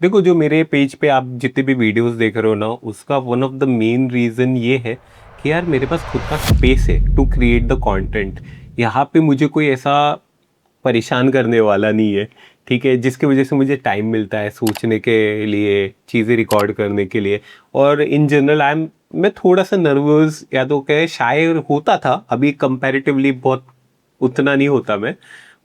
देखो, जो मेरे पेज पे आप जितने भी वीडियोस देख रहे हो ना, उसका one of the main reason ये है कि यार मेरे पास खुद का स्पेस है टू क्रिएट द कंटेंट। यहाँ पे मुझे कोई ऐसा परेशान करने वाला नहीं है, ठीक है, जिसकी वजह से मुझे टाइम मिलता है सोचने के लिए, चीज़ें रिकॉर्ड करने के लिए। और इन जनरल मैं थोड़ा सा नर्वस या तो कहे शायर होता था, अभी कंपैरेटिवली बहुत उतना नहीं होता मैं।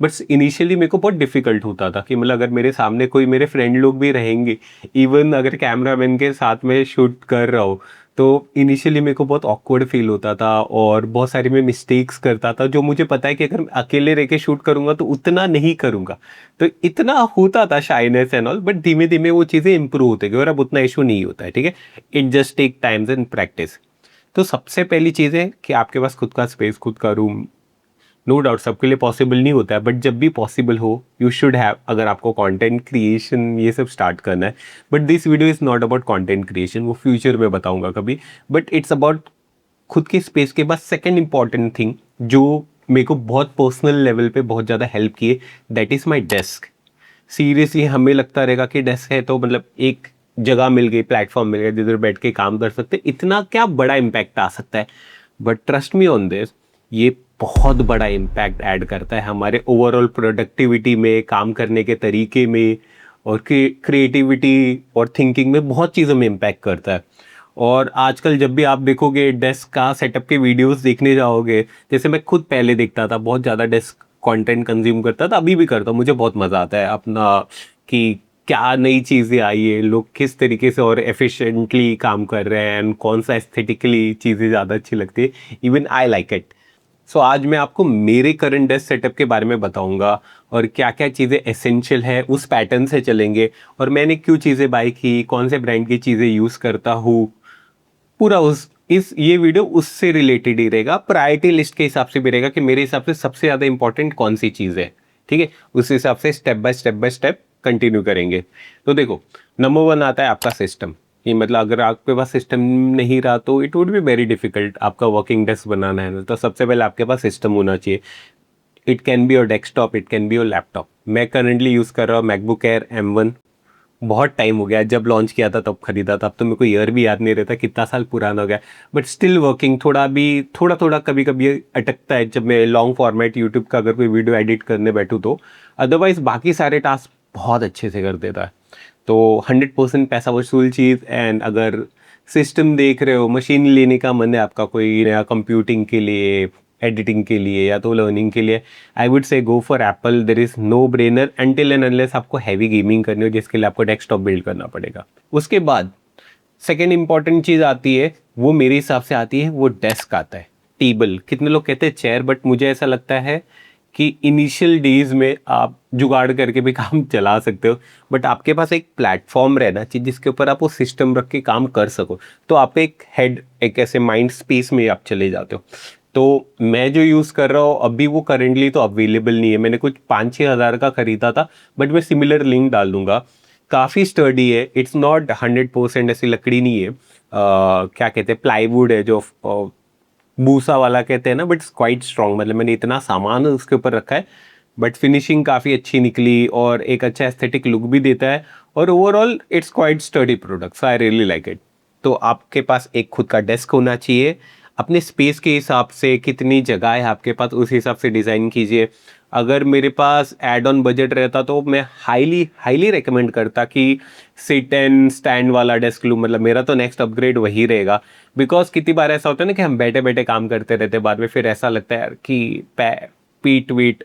बट इनिशियली मेरे को बहुत डिफिकल्ट होता था कि मतलब अगर मेरे सामने कोई मेरे फ्रेंड लोग भी रहेंगे, इवन अगर कैमरा मैन के साथ में शूट कर रहा हूँ, तो इनिशियली मेरे को बहुत ऑकवर्ड फील होता था और बहुत सारी मैं मिस्टेक्स करता था, जो मुझे पता है कि अगर मैं अकेले रह के शूट करूंगा तो उतना नहीं करूंगा। तो इतना होता था शाइनेस एंड ऑल, बट धीमे धीमे वो चीज़ें इंप्रूव होते गए और अब उतना इशू नहीं होता है, ठीक है। It just take times and practice. तो सबसे पहली चीज़ है कि आपके पास खुद का स्पेस, खुद का रूम। नो डाउट सबके लिए पॉसिबल नहीं होता है, बट जब भी पॉसिबल हो यू शुड हैव, अगर आपको कंटेंट क्रिएशन ये सब स्टार्ट करना है। But this video is not about content creation, वो फ्यूचर में बताऊंगा कभी। बट इट्स अबाउट खुद के स्पेस के बाद सेकेंड इंपॉर्टेंट थिंग जो मेरे को बहुत पर्सनल लेवल पे बहुत ज़्यादा हेल्प किए, that is my desk. Seriously हमें लगता रहेगा कि डेस्क है तो मतलब एक जगह मिल गई, प्लेटफॉर्म मिल गया जिधर बैठ के काम कर सकते, इतना क्या बड़ा इम्पैक्ट आ सकता है। But trust me on this, ये बहुत बड़ा इम्पैक्ट ऐड करता है हमारे ओवरऑल प्रोडक्टिविटी में, काम करने के तरीके में, और क्रिएटिविटी और थिंकिंग में बहुत चीज़ों में इम्पैक्ट करता है। और आजकल जब भी आप देखोगे डेस्क का सेटअप के वीडियोस देखने जाओगे, जैसे मैं खुद पहले देखता था, बहुत ज़्यादा डेस्क कंटेंट कंज्यूम करता था, अभी भी करता हूँ, मुझे बहुत मज़ा आता है अपना कि क्या नई चीज़ें आई है, लोग किस तरीके से और एफिशिएंटली काम कर रहे हैं, एंड कौन सा एस्थेटिकली चीज़ें ज़्यादा अच्छी लगती है। Even I like it. So आज मैं आपको मेरे करंट डेस्क सेटअप के बारे में बताऊंगा और क्या क्या चीज़ें एसेंशियल है, उस पैटर्न से चलेंगे, और मैंने क्यों चीज़ें बाय की, कौन से ब्रांड की चीज़ें यूज़ करता हूँ। पूरा उस इस ये वीडियो उससे रिलेटेड ही रहेगा, प्रायोरिटी लिस्ट के हिसाब से भी रहेगा कि मेरे हिसाब से सबसे ज़्यादा इंपॉर्टेंट कौन सी चीज़ है, ठीक है। उस हिसाब से स्टेप बाय स्टेप कंटिन्यू करेंगे। तो देखो, नंबर वन आता है आपका सिस्टम। कि मतलब अगर आपके पास सिस्टम नहीं रहा तो it would be very difficult आपका वर्किंग डेस्क बनाना है ना। तो सबसे पहले आपके पास सिस्टम होना चाहिए। It can be your desktop, it can be your laptop. मैं करंटली यूज़ कर रहा हूँ मैकबुक एयर M1। बहुत टाइम हो गया, जब लॉन्च किया था तब खरीदा था, अब तो मेरे को ईयर भी याद नहीं रहता कितना साल पुराना हो गया। बट स्टिल वर्किंग, थोड़ा भी थोड़ा थोड़ा कभी कभी अटकता है जब मैं लॉन्ग फॉर्मेट यूट्यूब का अगर कोई वीडियो एडिट करने बैठूँ तो। अदरवाइज बाकी सारे टास्क बहुत अच्छे से कर देता है। तो 100% पैसा वसूल चीज़। एंड अगर सिस्टम देख रहे हो, मशीन लेने का मन है आपका कोई नया कंप्यूटिंग के लिए, एडिटिंग के लिए या तो लर्निंग के लिए, I would say go for Apple. There is no brainer until and unless आपको हैवी गेमिंग करनी हो, जिसके लिए आपको डेस्कटॉप बिल्ड करना पड़ेगा। उसके बाद सेकेंड इंपॉर्टेंट चीज़ आती है, वो मेरे हिसाब से आती है, वो डेस्क आता है। टेबल, कितने लोग कहते हैं चेयर, बट मुझे ऐसा लगता है कि इनिशियल डेज में आप जुगाड़ करके भी काम चला सकते हो, बट आपके पास एक प्लेटफॉर्म रहना चाहिए जिसके ऊपर आप वो सिस्टम रख के काम कर सको। तो आप एक हेड, एक ऐसे माइंड स्पेस में आप चले जाते हो। तो मैं जो यूज़ कर रहा हूँ अभी, वो करेंटली तो अवेलेबल नहीं है, मैंने कुछ 5-6 हज़ार का खरीदा था, बट मैं सिमिलर लिंक डाल दूंगा। काफ़ी स्टर्डी है, इट्स नॉट 100% ऐसी लकड़ी नहीं है, क्या कहते हैं, प्लाईवुड है जो भूसा वाला कहते हैं ना, बट इट्स क्वाइट स्ट्रॉन्ग। मतलब मैंने इतना सामान उसके ऊपर रखा है, बट फिनिशिंग काफ़ी अच्छी निकली और एक अच्छा एस्थेटिक लुक भी देता है। और overall it's quite study products, I really like it. तो आपके पास एक खुद का डेस्क होना चाहिए। अपने स्पेस के हिसाब से कितनी जगह है आपके पास, उस हिसाब से डिज़ाइन कीजिए। अगर मेरे पास एड ऑन बजट रहता तो मैं हाईली हाईली रिकमेंड करता कि सिट एंड स्टैंड वाला डेस्क लूँ। मतलब मेरा तो नेक्स्ट अपग्रेड वही रहेगा। बिकॉज कितनी बार ऐसा होता है ना कि हम बैठे बैठे काम करते रहते हैं, बाद में फिर ऐसा लगता है यार कि पीठ वीट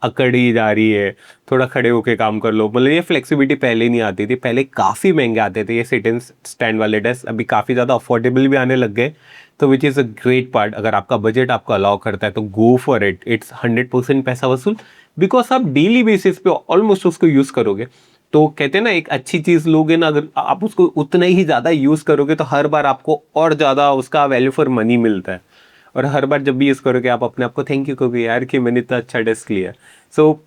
अकड़ ही जा रही है, थोड़ा खड़े होके काम कर लो। मतलब ये फ्लेक्सिबिलिटी पहले नहीं आती थी, पहले काफ़ी महंगे आते थे ये सिट एंड स्टैंड वाले डेस्क, अभी काफ़ी ज़्यादा अफोर्डेबल भी आने लग गए। तो which is a great part, अगर आपका बजट आपको अलाउ करता है तो गो फॉर इट। इट्स 100% पैसा वसूल, बिकॉज आप डेली बेसिस पे ऑलमोस्ट उसको यूज़ करोगे। तो कहते हैं ना, एक अच्छी चीज़ लोगे ना, अगर आप उसको उतना ही ज़्यादा यूज़ करोगे तो हर बार आपको और ज़्यादा उसका वैल्यू फॉर मनी मिलता है। और हर बार जब भी यूज़ करोगे आप अपने आप को थैंक यू कहोगे यार कि मैंने इतना अच्छा डेस्क लिया। सो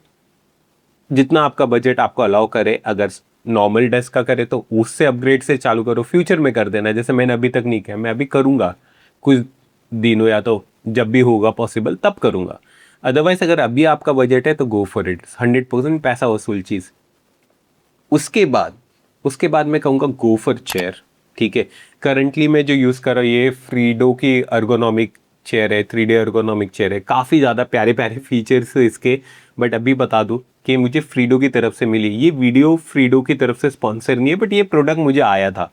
जितना आपका बजट आपको अलाउ करे, अगर नॉर्मल डेस्क का करे तो उससे अपग्रेड से चालू करो, फ्यूचर में कर देना। जैसे मैंने अभी तक नहीं किया, मैं अभी करूँगा कुछ दिनों, या तो जब भी होगा पॉसिबल तब करूँगा। अदरवाइज अगर अभी आपका बजट है तो गो फॉर इट, 100% पैसा वसूल चीज़। उसके बाद उसके बाद मैं कहूँगा गो फॉर चेयर, ठीक है। करंटली मैं जो यूज़ कर रहा हूँ ये फ्रीडो की अर्गोनॉमिक चेयर है, 3D अर्गोनॉमिक चेयर है, काफ़ी ज़्यादा प्यारे प्यारे फीचर्स है इसके। बट अभी बता दूँ कि मुझे फ्रीडो की तरफ से मिली, ये वीडियो फ्रीडो की तरफ से स्पॉन्सर नहीं है, बट ये प्रोडक्ट मुझे आया था,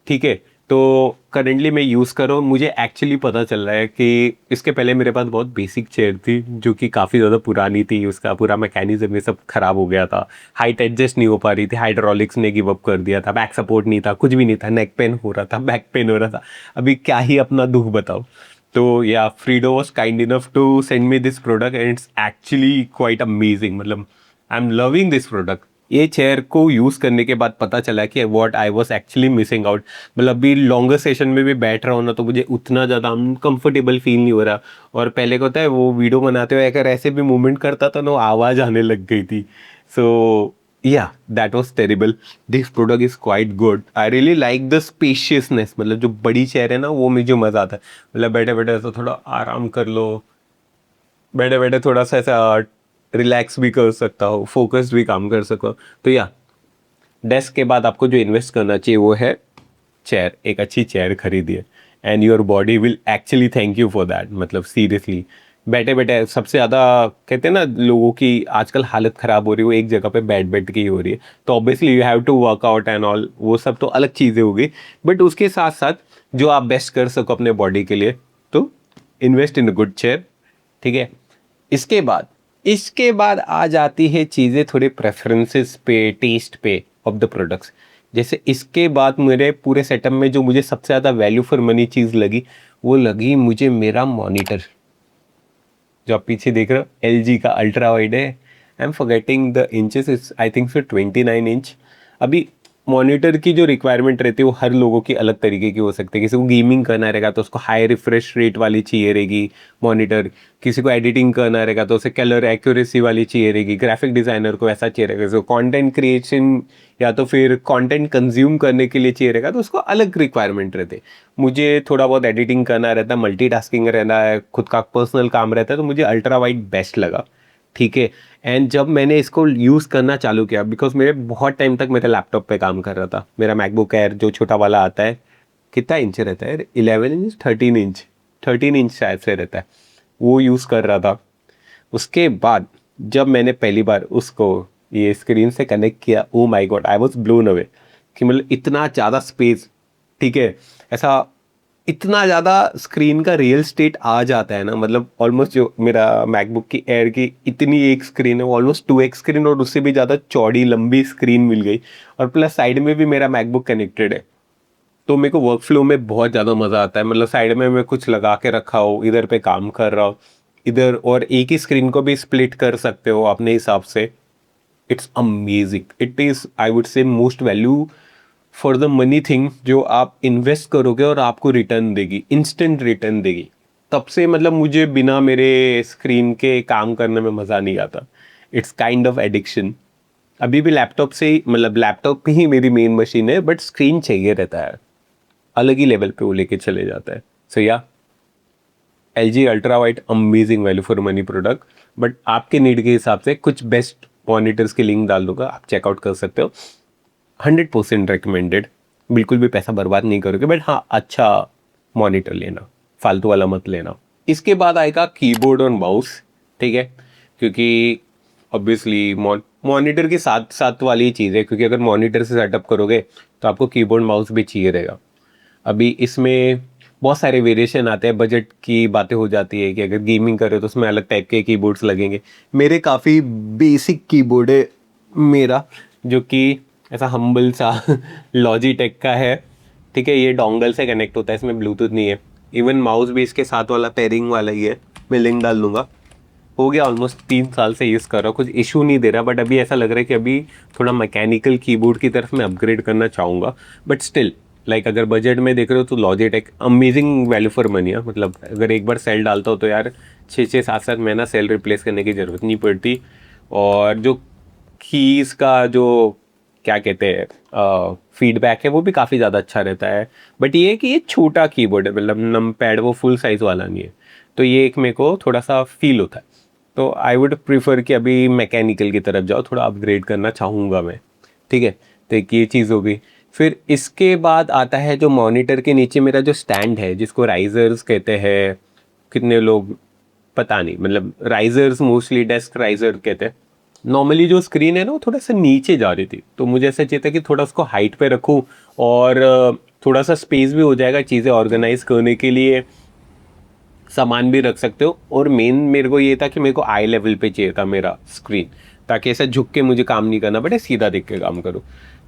ठीक है। तो करंटली मैं यूज़ कर रहा हूँ, मुझे एक्चुअली पता चल रहा है कि इसके पहले मेरे पास बहुत बेसिक चेयर थी जो कि काफ़ी ज़्यादा पुरानी थी, उसका पूरा मैकेनिज्म ये सब ख़राब हो गया था, हाइट एडजस्ट नहीं हो पा रही थी, हाइड्रोलिक्स ने गिव अप कर दिया था, बैक सपोर्ट नहीं था, कुछ भी नहीं था, नेक पेन हो रहा था, बैक पेन हो रहा था, अभी क्या ही अपना दुख बताओ। तो yeah Frido was kind enough to send me this product and it's actually quite amazing, मतलब I am loving this product. ये चेयर को यूज़ करने के बाद पता चला कि what I was actually missing out, मतलब अभी लॉन्गर सेशन में भी बैठ रहा हूँ ना तो मुझे उतना ज़्यादा अनकंफर्टेबल फील नहीं हो रहा। और पहले को होता है वो वीडियो बनाते हुए अगर ऐसे भी मूवमेंट करता था ना आवाज़ आने लग गई थी। So yeah that was terrible. This product is quite good, I really like the spaciousness, मतलब जो बड़ी चेयर है ना वो मुझे मज़ा आता है, मतलब बैठे बैठे ऐसा थोड़ा आराम कर लो, बैठे बैठे थोड़ा सा ऐसा रिलैक्स भी कर सकता हो, फोकस्ड भी काम कर सको। तो या डेस्क के बाद आपको जो इन्वेस्ट करना चाहिए वो है चेयर, एक अच्छी चेयर खरीदिए and your body will actually thank you for that, मतलब सीरियसली। बैठे बैठे सबसे ज़्यादा कहते हैं ना लोगों की आजकल हालत ख़राब हो रही है वो एक जगह पे बैठ बैठ के ही हो रही है, तो obviously you have to workout and all, वो सब तो अलग चीज़ें होगी। बट उसके साथ साथ जो आप बेस्ट कर सको अपने बॉडी के लिए, तो invest in a good chair, ठीक है। इसके बाद आ जाती है चीज़ें थोड़े प्रेफरेंसेस पे, टेस्ट पे ऑफ द प्रोडक्ट्स। जैसे इसके बाद मेरे पूरे सेटअप में जो मुझे सबसे ज़्यादा वैल्यू फॉर मनी चीज़ लगी वो लगी मुझे मेरा मॉनिटर, जो आप पीछे देख रहे हो एल का अल्ट्रा वाइड है। I am forgetting the inches, it's I think so 29 inch. अभी मॉनिटर की जो रिक्वायरमेंट रहती है वो हर लोगों की अलग तरीके की हो सकती है, किसी को गेमिंग करना रहेगा तो उसको हाई रिफ्रेश रेट वाली चाहिए रहेगी मॉनिटर, किसी को एडिटिंग करना रहेगा तो उसे कलर एक्यूरेसी वाली चाहिए रहेगी, ग्राफिक डिज़ाइनर को ऐसा चाहिए रहेगा, जो कंटेंट क्रिएशन या तो फिर कंटेंट कंज्यूम करने के लिए चाहिए रहेगा तो उसको अलग रिक्वायरमेंट रहते। मुझे थोड़ा बहुत एडिटिंग करना रहता है, मल्टीटास्किंग रहना है, खुद का पर्सनल काम रहता है, तो मुझे अल्ट्रा वाइड बेस्ट लगा, ठीक है। एंड जब मैंने इसको यूज़ करना चालू किया, बिकॉज मेरे बहुत टाइम तक मेरे लैपटॉप पे काम कर रहा था, मेरा मैकबुक एयर जो छोटा वाला आता है, कितना इंच रहता है, 11 इंच, 13 इंच, 13 इंच शायद से रहता है, वो यूज़ कर रहा था। उसके बाद जब मैंने पहली बार उसको ये स्क्रीन से कनेक्ट किया, oh my God, I was blown away कि मतलब इतना ज़्यादा स्पेस, ठीक है, ऐसा इतना ज़्यादा स्क्रीन का रियल स्टेट आ जाता है ना, मतलब ऑलमोस्ट जो मेरा मैकबुक की एयर की इतनी एक स्क्रीन है वो ऑलमोस्ट 2x स्क्रीन और उससे भी ज़्यादा चौड़ी लंबी स्क्रीन मिल गई, और प्लस साइड में भी मेरा मैकबुक कनेक्टेड है। तो मेरे को वर्क फ्लो में बहुत ज़्यादा मज़ा आता है, मतलब साइड में मैं कुछ लगा के रखा हो, इधर पे काम कर रहा हो, इधर, और एक ही स्क्रीन को भी स्प्लिट कर सकते हो अपने हिसाब से। It's amazing, it is I would से most value for the money thing जो आप इन्वेस्ट करोगे और आपको रिटर्न देगी, इंस्टेंट रिटर्न देगी। तब से मतलब मुझे बिना मेरे स्क्रीन के काम करने में मज़ा नहीं आता, इट्स काइंड ऑफ एडिक्शन। अभी भी लैपटॉप से ही, मतलब लैपटॉप ही मेरी मेन मशीन है, बट स्क्रीन चाहिए रहता है, अलग ही लेवल पे वो लेके चले जाता है। सो या L G ultra wide amazing value for money product, but आपके नीड के हिसाब से कुछ बेस्ट मॉनिटर्स की लिंक डाल दूंगा, आप चेकआउट कर सकते हो। 100% रिकमेंडेड, बिल्कुल भी पैसा बर्बाद नहीं करोगे, बट हाँ अच्छा मॉनिटर लेना, फालतू वाला मत लेना। इसके बाद आएगा कीबोर्ड और माउस, ठीक है, क्योंकि ऑब्वियसली मॉनिटर के साथ साथ वाली चीज़ है, क्योंकि अगर मॉनिटर से सेटअप करोगे तो आपको कीबोर्ड माउस भी चाहिए रहेगा। अभी इसमें बहुत सारे वेरिएशन आते हैं, बजट की बातें हो जाती है कि अगर गेमिंग कर रहे हो तो उसमें अलग टाइप के कीबोर्ड्स लगेंगे। मेरे काफ़ी बेसिक कीबोर्ड है मेरा, जो कि ऐसा हम्बल सा लॉजिटेक का है, ठीक है, ये डोंगल से कनेक्ट होता है, इसमें ब्लूटूथ नहीं है, इवन माउस भी इसके साथ वाला पेयरिंग वाला ही है, मैं लिंक डाल दूंगा। हो गया ऑलमोस्ट 3 साल से यूज़ कर रहा हूँ, कुछ इशू नहीं दे रहा, बट अभी ऐसा लग रहा है कि अभी थोड़ा मैकेनिकल कीबोर्ड की तरफ मैं अपग्रेड करना चाहूँगा। बट स्टिल लाइक अगर बजट में देख रहे हो तो Logitech amazing value for money है, मतलब अगर एक बार सेल डालता हो तो यार 6-7 महीना सेल रिप्लेस करने की ज़रूरत नहीं पड़ती। और जो कीज़ का जो क्या कहते हैं फीडबैक है वो भी काफ़ी ज़्यादा अच्छा रहता है। बट ये है कि ये छोटा कीबोर्ड है, मतलब नम पैड वो फुल साइज़ वाला नहीं है, तो ये एक मेरे को थोड़ा सा फील होता है। तो आई वुड प्रीफर कि अभी मैकेनिकल की तरफ जाओ, थोड़ा अपग्रेड करना चाहूँगा मैं, ठीक है। तो एक ये चीज़ हो गई। फिर इसके बाद आता है जो मॉनिटर के नीचे मेरा जो स्टैंड है, जिसको राइजर्स कहते हैं, कितने लोग पता नहीं, मतलब राइजर्स मोस्टली डेस्क राइजर कहते हैं। नॉर्मली जो स्क्रीन है ना वो थोड़ा सा नीचे जा रही थी, तो मुझे ऐसा चाहिए था कि थोड़ा उसको हाइट पे रखूँ और थोड़ा सा स्पेस भी हो जाएगा चीज़ें ऑर्गेनाइज करने के लिए, सामान भी रख सकते हो। और मेन मेरे को ये था कि मेरे को आई लेवल पे चाहिए था मेरा स्क्रीन, ताकि ऐसा झुक के मुझे काम नहीं करना पड़े, सीधा देख के काम करो।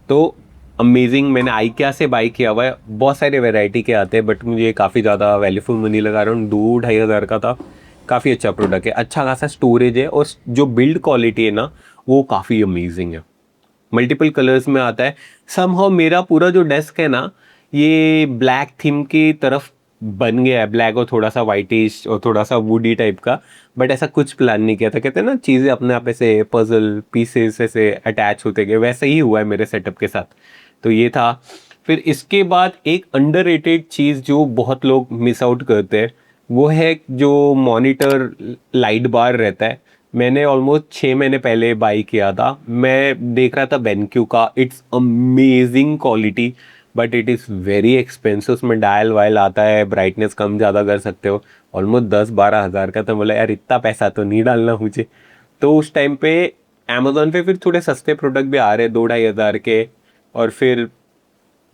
तो अमेजिंग, मैंने आइकिया से बाई किया हुआ है। बहुत सारे वैरायटी के आते हैं, बट मुझे काफ़ी ज़्यादा वैल्यूफुल मनी लगा रहा हूँ, 2-2.5 हज़ार का था। काफ़ी अच्छा प्रोडक्ट है, अच्छा खासा स्टोरेज है, और जो बिल्ड क्वालिटी है ना वो काफ़ी अमेजिंग है। मल्टीपल कलर्स में आता है। समहाउ मेरा पूरा जो डेस्क है ना, ये ब्लैक थीम की तरफ बन गया है, ब्लैक और थोड़ा सा वाइटिश और थोड़ा सा वुडी टाइप का। बट ऐसा कुछ प्लान नहीं किया था, कहते हैं ना चीज़ें अपने आप ऐसे पजल पीसेस ऐसे अटैच होते गए, वैसा ही हुआ है मेरे सेटअप के साथ। तो ये था। फिर इसके बाद एक अंडररेटेड चीज़ जो बहुत लोग मिस आउट करते हैं, वो है जो मॉनिटर लाइट बार रहता है। मैंने ऑलमोस्ट 6 महीने पहले बाई किया था। मैं देख रहा था बेनक्यू का, it's amazing quality, but it is very expensive. उसमें डायल वायल आता है, ब्राइटनेस कम ज़्यादा कर सकते हो। ऑलमोस्ट 10-12 हज़ार का। तो बोला यार इतना पैसा तो नहीं डालना मुझे। तो उस टाइम पे अमेजोन पे फिर थोड़े सस्ते प्रोडक्ट भी आ रहे, 2-2.5 हज़ार के। और फिर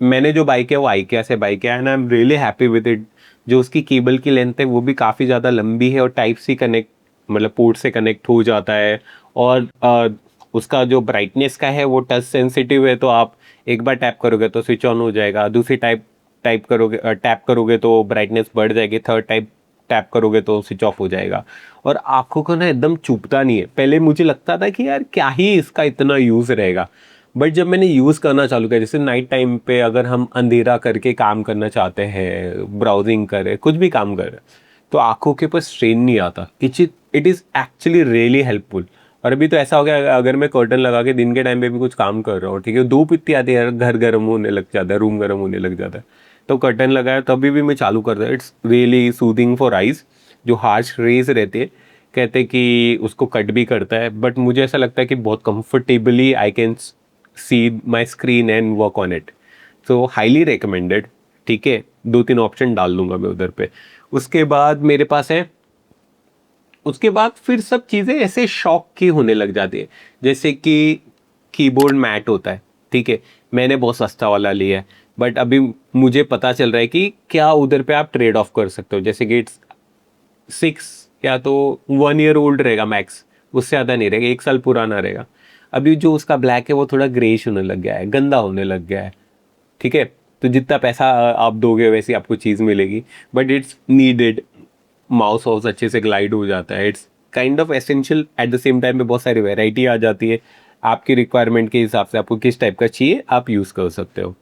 मैंने जो बाइक है वो आइकिया से बाइक है, and I am really happy with it. जो उसकी केबल की लेंथ है वो भी काफ़ी ज़्यादा लंबी है, और टाइप सी कनेक्ट, मतलब पोर्ट से कनेक्ट हो जाता है। और उसका जो ब्राइटनेस का है वो टच सेंसिटिव है, तो आप एक बार टैप करोगे तो स्विच ऑन हो जाएगा, दूसरी टाइप टाइप करोगे टैप करोगे तो ब्राइटनेस बढ़ जाएगी, थर्ड टाइप टैप करोगे तो स्विच ऑफ हो जाएगा। और आंखों को ना एकदम चुभता नहीं है। पहले मुझे लगता था कि यार क्या ही इसका इतना यूज़ रहेगा, बट जब मैंने यूज़ करना चालू किया, जैसे नाइट टाइम पे अगर हम अंधेरा करके काम करना चाहते हैं, ब्राउजिंग करें, कुछ भी काम करें, तो आंखों के ऊपर स्ट्रेन नहीं आता। It is actually really helpful. और अभी तो ऐसा हो गया, अगर मैं कर्टन लगा के दिन के टाइम पे भी कुछ काम कर रहा हूँ, ठीक है, धूप इतनी आती है यार, घर गर्म होने लग जाता है, रूम गर्म होने लग जाता है, तो कर्टन लगाया तभी भी मैं चालू करता हूँ। It's really soothing for eyes. जो हार्श रेज रहते हैं, कहते हैं कि उसको कट भी करता है, बट मुझे ऐसा लगता है कि बहुत comfortably I can see my screen and work on it. So highly recommended. ठीक है, 2-3 ऑप्शन डाल दूंगा मैं उधर पे। उसके बाद मेरे पास है, उसके बाद फिर सब चीज़ें ऐसे शौक की होने लग जाती है। जैसे कि कीबोर्ड मैट होता है, ठीक है, मैंने बहुत सस्ता वाला लिया है, बट अभी मुझे पता चल रहा है कि क्या उधर पे आप ट्रेड ऑफ कर सकते हो। जैसे कि इट्स 6 या तो 1 ईयर ओल्ड रहेगा मैक्स, उससे ज़्यादा नहीं रहेगा, 1 साल पुराना रहेगा। अभी जो उसका ब्लैक है वो थोड़ा ग्रेश होने लग गया है, गंदा होने लग गया है, ठीक है। तो जितना पैसा आप दोगे वैसी आपको चीज़ मिलेगी, but it's needed. Mouse vows अच्छे से ग्लाइड हो जाता है, it's kind of essential. Eight the same time में बहुत सारी वैरायटी आ जाती है, आपकी रिक्वायरमेंट के हिसाब से आपको किस टाइप का चाहिए आप यूज़ कर सकते हो।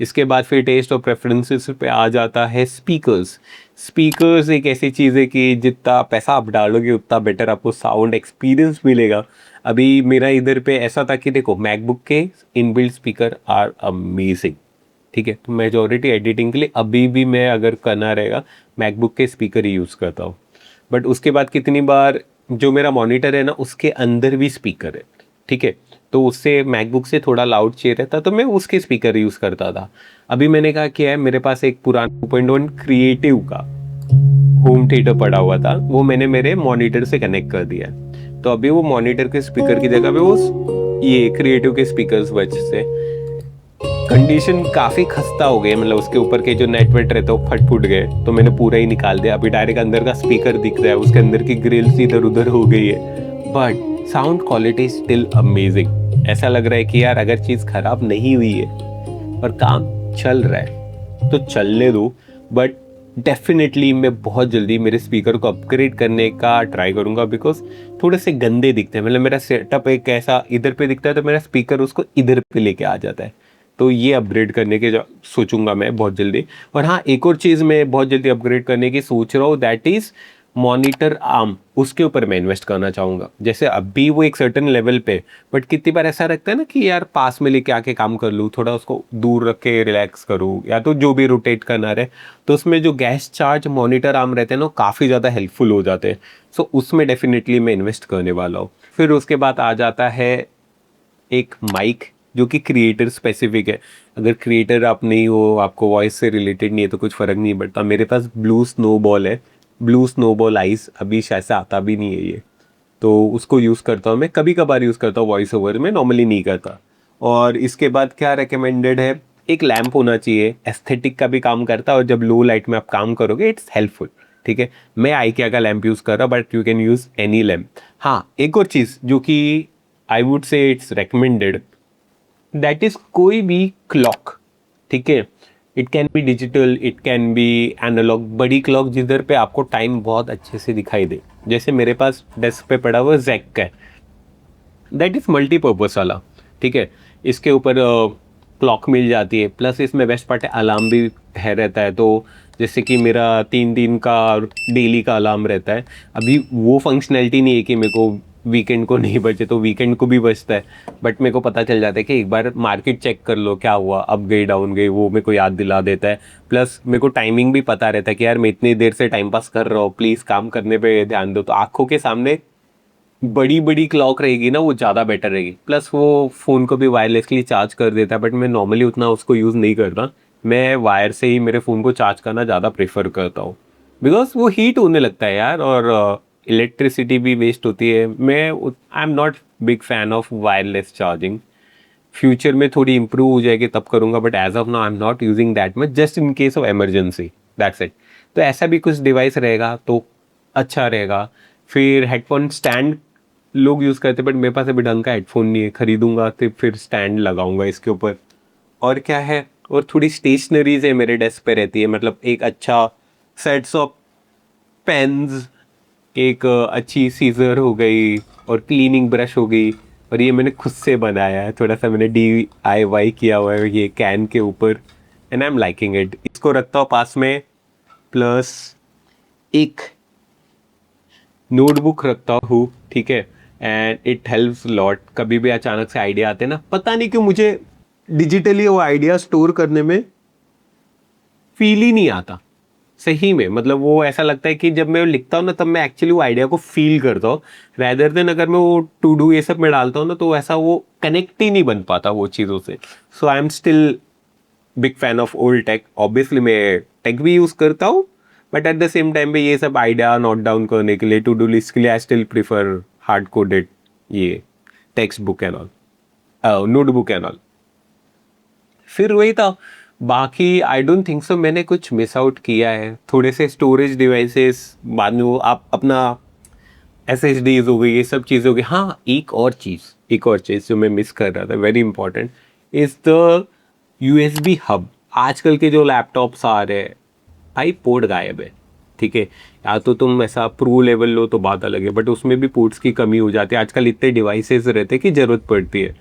इसके बाद फिर टेस्ट और प्रेफरेंसेस पे आ जाता है स्पीकर्स। स्पीकर्स एक ऐसी चीज़ है कि जितना पैसा आप डालोगे उतना बेटर आपको साउंड एक्सपीरियंस मिलेगा। अभी मेरा इधर पे ऐसा था कि देखो, मैकबुक के इनबिल्ट स्पीकर आर अमेजिंग, ठीक है। तो मेजोरिटी एडिटिंग के लिए अभी भी मैं अगर करना रहेगा मैकबुक के स्पीकर ही यूज़ करता हूँ। बट उसके बाद कितनी बार जो मेरा मॉनिटर है ना उसके अंदर भी स्पीकर है, ठीक है, तो उससे मैकबुक से थोड़ा लाउड चाहिए रहता, तो मैं उसके स्पीकर यूज़ करता था। अभी मैंने कहा क्या है, मेरे पास एक पुराना 2.1 क्रिएटिव का होम थिएटर पड़ा हुआ था, वो मैंने मेरे मॉनिटर से कनेक्ट कर दिया है। तो अभी वो मॉनिटर के स्पीकर की जगह पे वो ये क्रिएटिव के स्पीकर्स वजह से कंडीशन काफ़ी खस्ता हो गई, मतलब उसके ऊपर के जो नेट वेट रहते वो फट फुट गए, तो मैंने पूरा ही निकाल दिया। अभी डायरेक्ट अंदर का स्पीकर दिख रहा है, उसके अंदर की ग्रिल्स इधर उधर हो गई है, but sound quality still amazing. ऐसा लग रहा है कि यार अगर चीज़ खराब नहीं हुई है और काम चल रहा है तो चलने दो। बट डेफिनेटली मैं बहुत जल्दी मेरे स्पीकर को अपग्रेड करने का ट्राई करूंगा, बिकॉज थोड़े से गंदे दिखते हैं। मतलब मेरा सेटअप एक ऐसा इधर पे दिखता है, तो मेरा स्पीकर उसको इधर पे लेके आ जाता है। तो ये अपग्रेड करने के सोचूंगा मैं बहुत जल्दी। और हाँ, एक और चीज़ मैं बहुत जल्दी अपग्रेड करने की सोच रहा हूँ, दैट इज़ मॉनिटर आर्म। उसके ऊपर मैं इन्वेस्ट करना चाहूँगा। जैसे अभी वो एक सर्टेन लेवल पे, बट कितनी बार ऐसा लगता है ना कि यार पास में लेके आके काम कर लूँ, थोड़ा उसको दूर रख के रिलैक्स करूँ, या तो जो भी रोटेट करना रहे, तो उसमें जो गैस चार्ज मॉनिटर आर्म रहते हैं ना काफ़ी ज़्यादा हेल्पफुल हो जाते हैं। सो उसमें डेफिनेटली मैं इन्वेस्ट करने वाला हूँ। फिर उसके बाद आ जाता है एक माइक, जो कि क्रिएटर स्पेसिफिक है। अगर क्रिएटर आप नहीं हो, आपको वॉइस से रिलेटेड नहीं है, तो कुछ फ़र्क नहीं पड़ता। मेरे पास ब्लू स्नोबॉल है, ब्लू स्नोबॉल आइस, अभी शायद से आता भी नहीं है ये, तो उसको यूज़ करता हूँ मैं, कभी कभार यूज़ करता हूँ वॉइस ओवर में, नॉर्मली नहीं करता। और इसके बाद क्या रिकमेंडेड है, एक लैंप होना चाहिए, एस्थेटिक का भी काम करता है, और जब लो लाइट में आप काम करोगे इट्स हेल्पफुल। ठीक है, मैं आइकिया का लैंप यूज़ कर रहा हूँ, but you can use any lamp. हाँ, एक और चीज़ जो कि I would say it's recommended, that is कोई भी क्लॉक। ठीक है, it can be digital, it can be analog, बड़ी क्लॉक जिधर पे आपको टाइम बहुत अच्छे से दिखाई दे। जैसे मेरे पास डेस्क पे पड़ा हुआ जैक का है, दैट इज मल्टीपर्पज वाला। ठीक है, इसके ऊपर क्लॉक मिल जाती है, प्लस इसमें बेस्ट पार्ट है अलार्म भी है रहता है। तो जैसे कि मेरा 3 दिन का डेली का अलार्म रहता है, अभी वो फंक्शनैलिटी नहीं है कि मेरे को वीकेंड को नहीं बचे, तो वीकेंड को भी बचता है, बट मेरे को पता चल जाता है कि एक बार मार्केट चेक कर लो क्या हुआ, अप गई डाउन गई, वो मेरे को याद दिला देता है। प्लस मेरे को टाइमिंग भी पता रहता है कि यार मैं इतनी देर से टाइम पास कर रहा हूँ, प्लीज़ काम करने पे ध्यान दो। तो आंखों के सामने बड़ी बड़ी क्लॉक रहेगी ना, वो ज़्यादा बेटर रहेगी। प्लस वो फ़ोन को भी वायरलेसली चार्ज कर देता है, बट मैं नॉर्मली उतना उसको यूज़ नहीं करता। मैं वायर से ही मेरे फ़ोन को चार्ज करना ज़्यादा प्रेफर करता हूँ, बिकॉज वो हीट होने लगता है यार, और इलेक्ट्रिसिटी भी वेस्ट होती है। I am not big fan of wireless charging. Future में थोड़ी इंप्रूव हो जाएगी तब करूँगा, but as of now I am not using that much, just in case of emergency, that's it. तो ऐसा भी कुछ डिवाइस रहेगा तो अच्छा रहेगा। फिर हेडफोन स्टैंड लोग यूज़ करते, बट मेरे पास अभी ढंग का हेडफोन नहीं है, खरीदूंगा तो फिर स्टैंड लगाऊंगा इसके ऊपर। और क्या है, और थोड़ी स्टेशनरीज है मेरे डेस्क पे रहती है, मतलब एक अच्छा सेट्स ऑफ पेन्स, एक अच्छी सीजर हो गई, और क्लीनिंग ब्रश हो गई। और ये मैंने खुद से बनाया है, थोड़ा सा मैंने DIY किया हुआ है ये कैन के ऊपर, and I am liking it. इसको रखता हूँ पास में, प्लस एक नोटबुक रखता हूँ। ठीक है, एंड इट हेल्प्स लॉट। कभी भी अचानक से आइडिया आते हैं ना, पता नहीं क्यों मुझे डिजिटली वो आइडिया स्टोर करने में फील ही नहीं आता सही में। मतलब वो ऐसा लगता है कि जब मैं लिखता हूँ ना, तब मैं एक्चुअली वो आइडिया को फील करता हूँ, रैदर देन अगर मैं वो टू डू ये सब में डालता हूँ ना, तो ऐसा वो कनेक्ट ही नहीं बन पाता वो चीज़ों से। So I am still big fan of old tech. Obviously मैं टेक भी यूज़ करता हूँ, but at the same time पे ये सब आइडिया नोट डाउन करने के लिए, टू डू लिस्ट के लिए, I still prefer hard coded ये text book and all, notebook and all. फिर वही था, बाकी आई डोंट थिंक सो मैंने कुछ मिस आउट किया है। थोड़े से स्टोरेज डिवाइसेस, बाद में वो आप अपना SSDs हो गई, ये सब चीज़ हो गई। हाँ, एक और चीज़ जो मैं मिस कर रहा था, very important, is the USB hub. आजकल के जो लैपटॉप्स आ रहे हैं भाई, पोर्ट गायब है। ठीक है, या तो तुम ऐसा प्रो लेवल लो तो बात अलग है, बट उसमें भी पोर्ट्स की कमी हो जाती है। आजकल इतने डिवाइसेस रहते हैं कि ज़रूरत पड़ती है,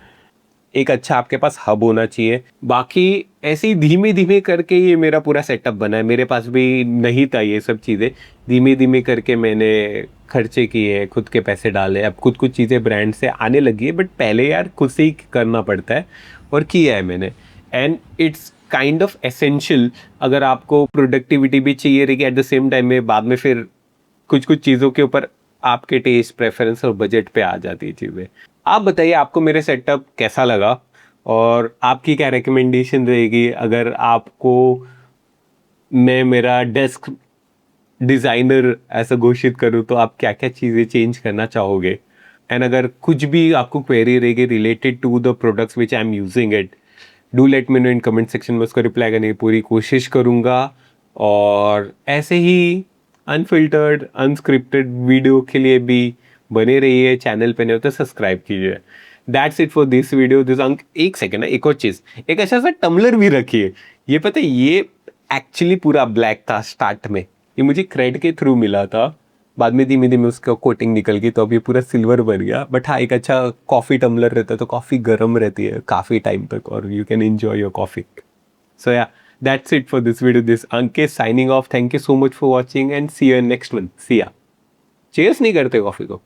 एक अच्छा आपके पास हब होना चाहिए। बाकी ऐसे ही धीमे धीमे करके ये मेरा पूरा सेटअप बना है। मेरे पास भी नहीं था ये सब चीज़ें, धीमे धीमे करके मैंने खर्चे किए, खुद के पैसे डाले। अब कुछ चीज़ें ब्रांड से आने लगी है, बट पहले यार खुद से ही करना पड़ता है, और किया है मैंने। And it's kind of essential, अगर आपको प्रोडक्टिविटी भी चाहिए रहेगी एट द सेम टाइम में, बाद में फिर कुछ चीज़ों के ऊपर आपके टेस्ट, प्रेफरेंस और बजट पे आ जाती है चीज़ें। आप बताइए आपको मेरे सेटअप कैसा लगा, और आपकी क्या रिकमेंडेशन रहेगी अगर आपको मैं मेरा डेस्क डिज़ाइनर ऐसा घोषित करूँ, तो आप क्या क्या चीज़ें चेंज करना चाहोगे। एंड अगर कुछ भी आपको क्वेरी रहेगी related to the products which I am using it, do let me know in comment section में, उसको रिप्लाई करने की पूरी कोशिश करूँगा। और ऐसे ही अनफिल्टर्ड अनस्क्रिप्टेड वीडियो के लिए भी बने रहिए, चैनल पे नहीं हो तो सब्सक्राइब कीजिए। That's it for this video this अंक। एक सेकेंड ना, एक और चीज़, एक अच्छा सा टम्बलर भी रखिए। ये पता है, ये एक्चुअली पूरा ब्लैक था स्टार्ट में, ये मुझे क्रेड के थ्रू मिला था, बाद में धीमे धीमे उसका कोटिंग निकल गई, तो अभी पूरा सिल्वर बन गया। बट हाँ, एक अच्छा कॉफ़ी टम्बलर रहता है, तो कॉफ़ी गर्म रहती है काफ़ी टाइम तक, और you can enjoy your coffee. So yeah, that's it for this video. This Ankit signing off. Thank you so much for watching and see you in next one. See ya. Cheers नहीं करते coffee को।